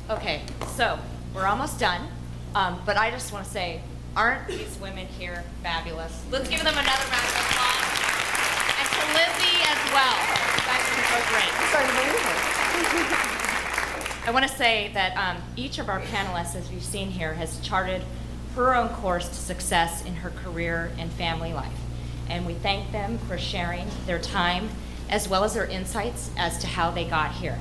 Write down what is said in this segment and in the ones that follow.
Okay, so we're almost done, but I just want to say, aren't these women here fabulous? Let's give them another round of applause. And to Lizzie as well. You guys are so great. I'm starting to believe it. I want to say that each of our panelists, as you've seen here, has charted her own course to success in her career and family life. And we thank them for sharing their time as well as their insights as to how they got here.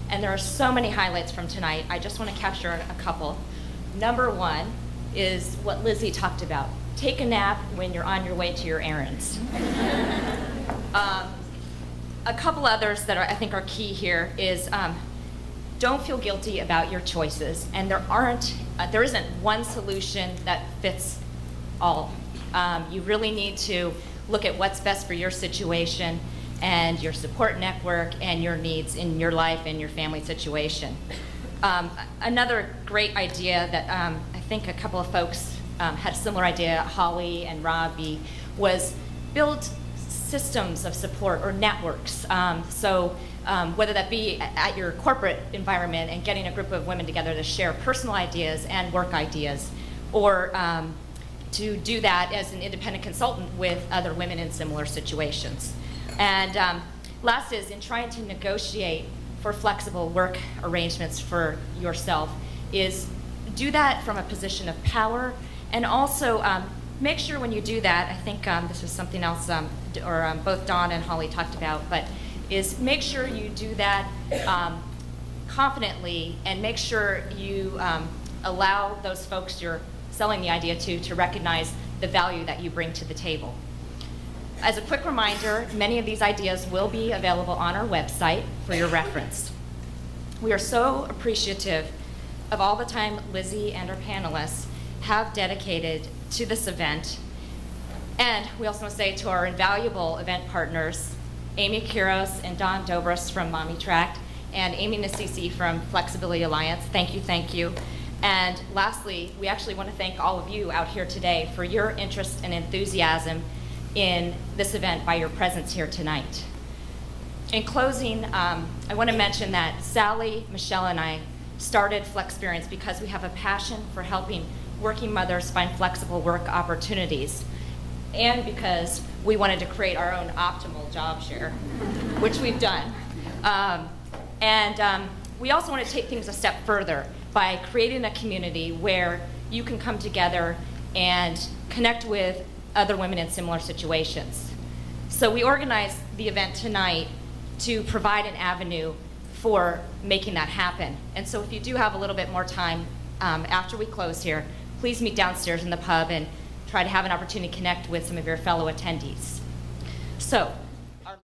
And there are so many highlights from tonight. I just want to capture a couple. Number one is what Lizzie talked about. Take a nap when you're on your way to your errands. A couple others that I think are key here is don't feel guilty about your choices. And there isn't one solution that fits all. You really need to look at what's best for your situation and your support network and your needs in your life and your family situation. Another great idea that I think a couple of folks had a similar idea, Holly and Robbie, was build systems of support or networks. Whether that be at your corporate environment and getting a group of women together to share personal ideas and work ideas, or to do that as an independent consultant with other women in similar situations. And last is in trying to negotiate for flexible work arrangements for yourself is do that from a position of power, and also make sure when you do that, I think this was something else both Dawn and Holly talked about, but is make sure you do that confidently and make sure you allow those folks you're selling the idea to recognize the value that you bring to the table. As a quick reminder, many of these ideas will be available on our website for your reference. We are so appreciative of all the time Lizzie and our panelists have dedicated to this event. And we also want to say to our invaluable event partners, Amy Kiros and Dawn Dobris from Mommy Tract, and Amy Nassisi from Flexibility Alliance, thank you, thank you. And lastly, we actually want to thank all of you out here today for your interest and enthusiasm in this event by your presence here tonight. In closing, I want to mention that Sally, Michelle, and I started Flexperience because we have a passion for helping working mothers find flexible work opportunities, and because we wanted to create our own optimal job share, which we've done. We also want to take things a step further by creating a community where you can come together and connect with other women in similar situations. So we organized the event tonight to provide an avenue for making that happen. And so if you do have a little bit more time after we close here, please meet downstairs in the pub and try to have an opportunity to connect with some of your fellow attendees. So